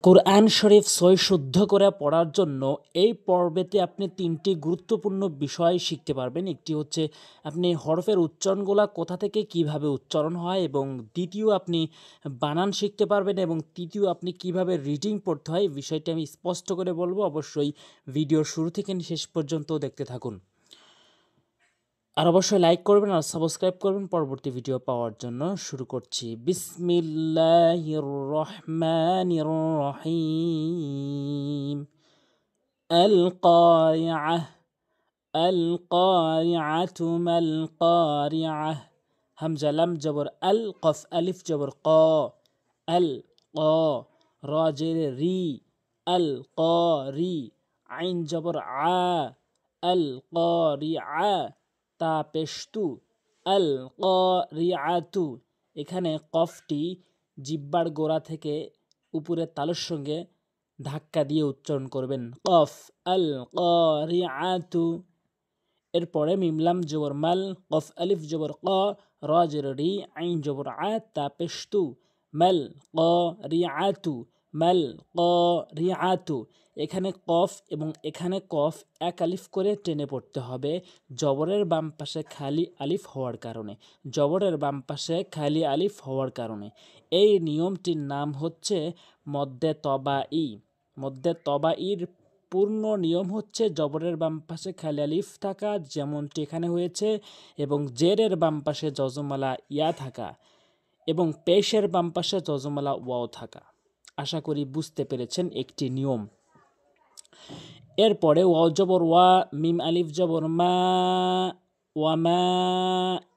কোরআন শরীফ সই শুদ্ধ করে পড়ার জন্য এই পর্বেতে আপনি ৩টি গুরুত্বপূর্ণ বিষয় শিখতে পারবেন। একটি হচ্ছে আপনি হরফের উচ্চারণগুলা কোথা থেকে কিভাবে উচ্চারণ হয়, এবং দ্বিতীয় আপনি বানান শিখতে পারবেন, এবং তৃতীয় আপনি কিভাবে রিডিং পড়তে হয়। বিষয়টি আমি স্পষ্ট করে বলবো, অবশ্যই ভিডিওর শুরু থেকে শেষ পর্যন্ত দেখতে থাকুন। আর অবশ্যই লাইক করবেন আর সাবস্ক্রাইব করবেন পরবর্তী ভিডিও পাওয়ার জন্য। শুরু করছি। বিসমিল্লাহির রহমানির রহিম। আল কারিআহ আল কারিআতু মাল কারিআহ। হামজা লাম জবর আল, কফ আলিফ জবর ক, আল ক, র জের রি, আল কারি, আইন জবর আ, আল কারিআ, তা পেশতু, আল কারিআতু। এখানে কফটি জিহ্বার গোড়া থেকে উপরের তালুর সঙ্গে ধাক্কা দিয়ে উচ্চারণ করবেন। কফ, আল কারিআতু। এরপরে মিমলাম জবর মাল, কফ আলিফ জবর ক, র জের রি, আইন জবর আ, তা পেশতু, মাল কারিআতু, মাল কারিআতু। এখানে কফ এবং এখানে কফ এক আলিফ করে টেনে পড়তে হবে, জবরের বাম পাশে খালি আলিফ হওয়ার কারণে। জবরের বাম পাশে খালি আলিফ হওয়ার কারণে এই নিয়মটির নাম হচ্ছে মদ্দে তবাই। মদ্দে তবাইর পূর্ণ নিয়ম হচ্ছে জবরের বাম পাশে খালি আলিফ থাকা, যেমনটি এখানে হয়েছে, এবং জেরের বাম পাশে যজমালা ইয়া থাকা, এবং পেশের বাম পাশে যজমালা ওয়াও থাকা। আশা করি বুঝতে পেরেছেন একটি নিয়ম। এরপরে ওয়াও জবর ওয়া, মিম আলিফ জবর মা, ওয়ামা,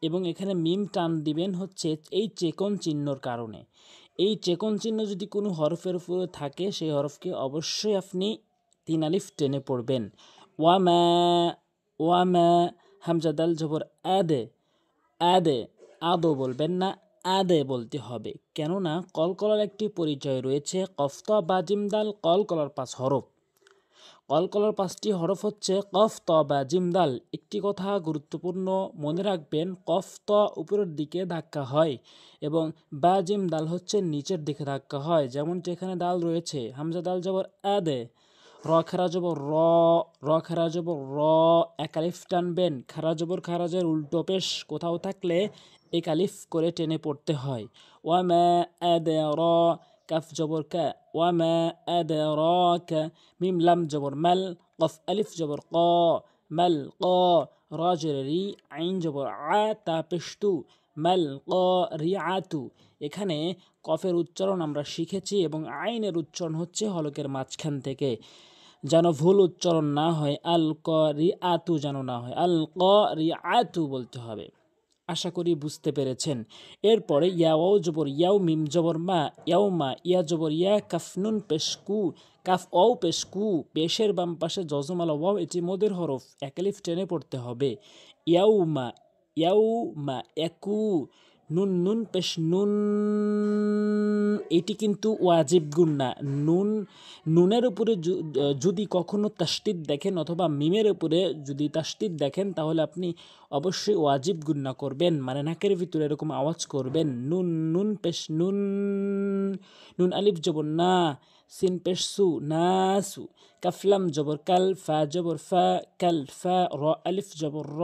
এবং এখানে মিম টান দিবেন হচ্ছে এই চেকন চিহ্নর কারণে। এই চেকন চিহ্ন যদি কোনো হরফের উপরে থাকে, সেই হরফকে অবশ্যই আপনি ৩ আলিফ টেনে পড়বেন। ওয়ামা, ওয়ামা, হামজা দাল জবর আদে, আদে, আদো বলবেন না, আদে বলতে হবে। কেননা কলকলার একটি পরিচয় রয়েছে। কফ ত বা জিম দাল কলকলার ৫ হরফ। কলকলার ৫টি হরফ হচ্ছে কফ ত বা জিম দাল। একটি কথা গুরুত্বপূর্ণ মনে রাখবেন, কফ ত উপরের দিকে ধাক্কা হয় এবং বা জিম দাল হচ্ছে নিচের দিকে ধাক্কা হয়। যেমনটি এখানে দাল রয়েছে, হামজা দাল জবর আদে, র খারা জবর র, র খারা জবর র, এক আলিফ টানবেন। খারা জবর খারাজের উল্টো পেশ কোথাও থাকলে এক আলিফ করে টেনে পড়তে হয়। ওয়ামা আদে র, কাফ জবর কা, ওয়ামা আদে র কা, মিম লাম জবর মাল, কফ আলিফ জবর ক, মাল ক, র জের রি, আইন জবর আ, তা পেশতু, মাল ক রি আতু। এখানে কফের উচ্চারণ আমরা শিখেছি এবং আইনের উচ্চারণ হচ্ছে হলকের মাঝখান থেকে, যেন ভুল উচ্চারণ না হয়। আল ক রি আতু যেন না হয়, আল ক রি আতু বলতে হবে। আশা করি বুঝতে পেরেছেন। এরপরে ইয়াও জবর ইয়াও, মিম জবর মা, ইয়াও মা, ইয়া জবর ইয়া, কাফ নুন পেশকু, কাফ অও পেশকু। পেশের বাম পাশে যজমালা ওয়াও, এটি মদের হরফ, এক আলিফ টেনে পড়তে হবে। ইয়াও মা, ইয়াও মা, একু, নুন নুন পেশ নুন, এটি কিন্তু ওয়াজিব গুণ না। নুন, নুনের উপরে যদি কখনো তাসদিদ দেখেন অথবা মিমের উপরে যদি তাসদিদ দেখেন, তাহলে আপনি অবশ্যই ওয়াজিব গুন্না করবেন, মানে নাকের ভিতরে এরকম আওয়াজ করবেন। নুন নুন পেশ নুন, নুন আলিফ জবর না, সিন পেশ সু, নাসু, কাফলাম জবর কাল, ফা জবর ফা, কাল ফা, র আলিফ জবর র,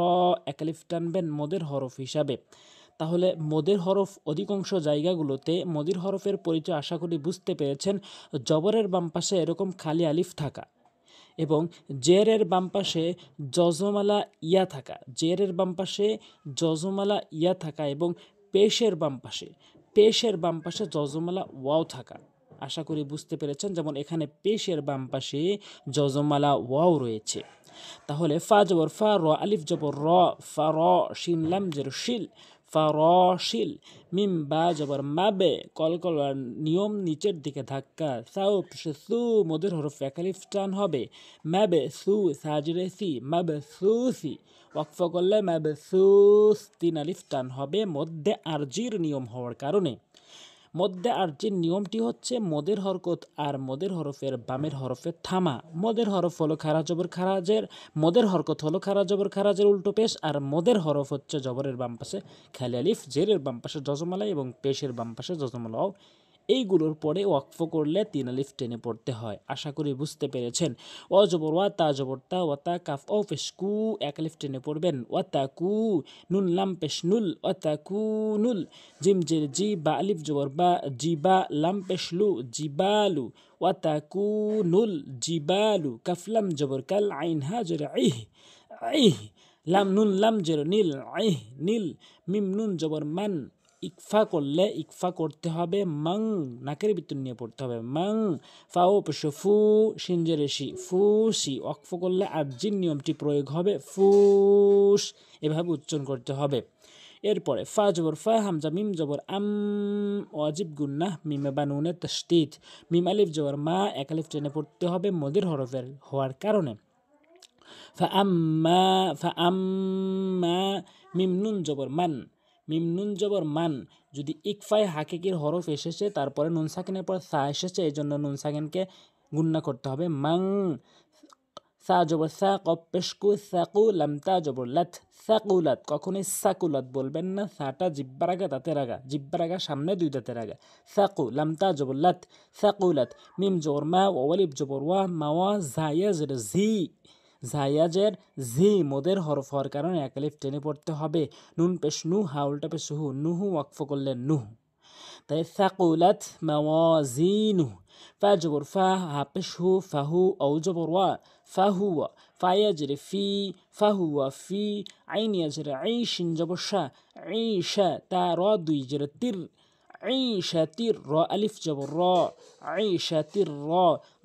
এক আলিফ টানবেন মদের হরফ হিসাবে। তাহলে মদের হরফ অধিকাংশ জায়গাগুলোতে মদের হরফের পরিচয় আশা করি বুঝতে পেরেছেন। জবরের বাম পাশে এরকম খালি আলিফ থাকা, এবং জেরের বাম পাশে যজমালা ইয়া থাকা, জেরের বাম পাশে যজমালা ইয়া থাকা, এবং পেশের বাম পাশে, পেশের বাম পাশে যজমালা ওয়াও থাকা। আশা করি বুঝতে পেরেছেন। যেমন এখানে পেশের বাম পাশে যজমালা ওয়াও রয়েছে। তাহলে ফা জবর ফা, র আলিফ জবর র, ফা র, শিন লাম জের শিল, ফারশিল, মিম বা জবর মাবে, কলকলার নিয়ম নিচের দিকে ধাক্কা, সাউ সু, মদের হরফ এক আলিফ টান হবে। মাবে সু, সাজরে সি, মাবে সুসি, ওয়াকফ করলে মাবে সুস, ৩ আলিফ টান হবে মধ্যে আরজির নিয়ম হওয়ার কারণে। মধ্যে আরজির নিয়মটি হচ্ছে মদের হরকত আর মদের হরফের বামের হরফের থামা। মদের হরফ হলো খারা জবর খারাজের, মদের হরকত হলো খারা জবর খারাজের উল্টো পেশ, আর মদের হরফ হচ্ছে জবরের বাম পাশে খালি আলিফ, জেরের বাম পাশে যজমালা এবং পেশের বাম পাশে যজমালাও, এইগুলোর পরে ওয়াকফ করলে 3 আলিফ টেনে পড়তে হয়। আশা করি বুঝতে পেরেছেন। অ জবর ওয়া, তা জবর তা, ওয়া তা কাফ ও পেশ কু, 1 আলিফ টেনে পড়বেন। ওয়া তা কু, নুন লাম পেশ নুল, ওয়া তা কু নুল। জিম জের জি, বা আলিফ জবর বা, জিবা, লাম পেশ লু, জিবালু, ওয়া তা কু নুল জিবালু। কাফ লাম জবর কাল, আইন হা জের ইহ, ইহ। লাম নুন লাম জের নীল, ইহ নীল। মিম নুন জবর মান, ইকফা করলে ইকফা করতে হবে মাং, নাকের ভিতর নিয়ে পড়তে হবে মাং। ফাও পেশ ফু, সিনজেরে শি, ফুসি। ওয়াকফ করলে আরজির নিয়মটি প্রয়োগ হবে ফুস, এভাবে উচ্চারণ করতে হবে। এরপরে ফা জবর ফা, হামজা মিম জবর আম, ওয়াজিব গুন্নাহ, মিমে বা নুনে তাসদীদ। মিম আলিফ জবর মা, 1 আলিফ টেনে পড়তে হবে মদের হরফের হওয়ার কারণে। ফাআম্মা, মিম নুন জবর মান, মিম নুন জবর মান। যদি ইকফায় হাকিকির হরফ এসেছে তারপরে নুন সাকিনের পর সা এসেছে, এই জন্য নুন সাকিনকে গুন্না করতে হবে মাং। সা জবর সা, কফ পেশ কু, সাকু, লাম তা জবর লাত, সাকুলাত। কখনোই সাকুলাত বলবেন না, সাটা জিব্বার আগা দাঁতের আগা, জিব্বার আগা সামনে 2 দাঁতের আগা। সাকু, লাম তা জবর লাত, সাকুলাত। মিম জবর মা, ওয়ালিফ জবর ওয়া, মাওয়া, জায়াজের জি, জায়াজের জি মদের হরফ হওয়ার কারণে 1 আলিফ টেনে পড়তে হবে। নুন পেশ নু, হা উল্টা পেশ হু, নুহু ওয়াকফ করলেন নুহ। তাই সাকুলাত মাওয়াজিনু। ফা জবর ফা, হা পেশ হু, ফাহু, ও জবর ওয়া, ফাহুয়া। ফা ইয়াজরে ফি, ফাহুয়া ফি। আইন ইয়াজরে আই, শিন জবর শা, ঈশা। তা র 2 জেরে তির, ঈশাতির। র আলিফ জবর র, ঈশাতির র।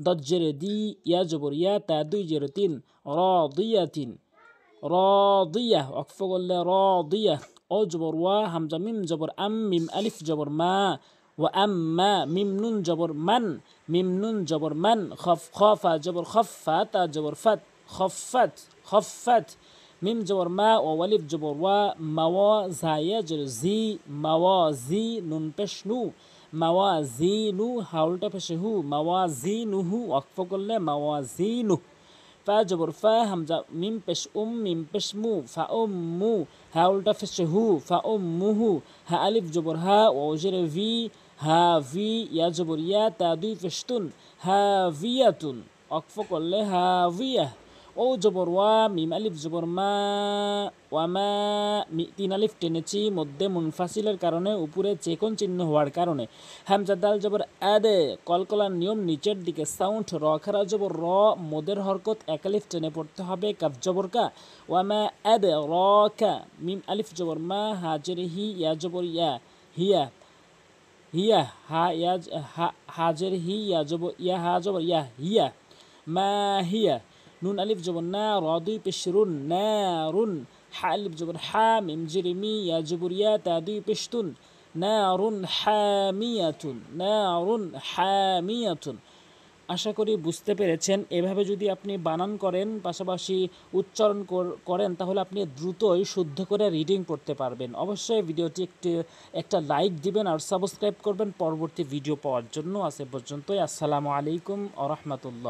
দদ জেরে দি, ইয়া জবর ইয়া, তা 2 জেরে 3, রাদিয়াতিন, রাদিয়া। ওয়াকফ করলে রাদিয়া। ও জবর ওয়া, হামজা মিম জবর আম, মিম আলিফ জবর মা, ওয়া আম্মা। মিম নুন জবর মান, মিম নুন জবর মান। খফ খফা জবর খফা, তা জবর ফাত, খফাত, খফাত। মিম জবর মা, ও ওয়ালিফ জবর ওয়া, মাওয়া, জায়া জের জি, মাওয়া জি। নুন পেশ নু, মাওয়া জি নু, হাউলটা পেশে হু, মাওয়া জি নুহু। ওয়াকফ করলে মাওয়া জি নু। ফা জবর ফা, হামজা মিম পেশ মিম পেশ মু, ফা মু। হা উল্টা পেশে হু, ফা মুহু। হা আলিফ জবর হা, ও জেরে ভি, হা ভি। ইয়া জবর ইয়া, তা 2 পেশতুন, হা ভিয়াতুন। ওয়াকফ করলে হা ভিয়া। ও জবর ওয়া, মিম আলিফ জবর মা, ওয়ামা। 3 আলিফ টেনেছি মধ্যে মুনফাসিলের কারণে, উপরে চেকন চিহ্ন হওয়ার কারণে। হামজা দাল জবর আদে, কলকলার নিয়ম নিচের দিকে সাউন্ড। র খারা জবর র, মদের হরকত 1 আলিফ টেনে পড়তে হবে। কাফ জবর কা, ওয়ামা আদে র কা। মিম আলিফ জবর মা, হাজের হি, ইয়া জবর ইয়া, হিয়া, হিয়া। হা ইয়া, হাজের হি, ইয়া জবর ইয়া, হা জবর ইয়া, হিয়া। মা হিয়া। নুন আলিফ জবর না, র 2 পেশ রুন, নারুন। হা আলিফ জবর হা, মিম জেরে মি, ইয়া জবর ইয়া, তা 2 পেশতুন, নারুন হামিয়াতুন, নারুন হামিয়াতুন। আশা করি বুঝতে পেরেছেন। এভাবে যদি আপনি বানান করেন, পাশাপাশি উচ্চারণ করেন, তাহলে আপনি দ্রুতই শুদ্ধ করে রিডিং পড়তে পারবেন। অবশ্যই ভিডিওটি একটা লাইক দিবেন আর সাবস্ক্রাইব করবেন পরবর্তী ভিডিও পাওয়ার জন্য। আজ এ পর্যন্তই। আসসালামু আলাইকুম ওয়া রাহমাতুল্লাহ।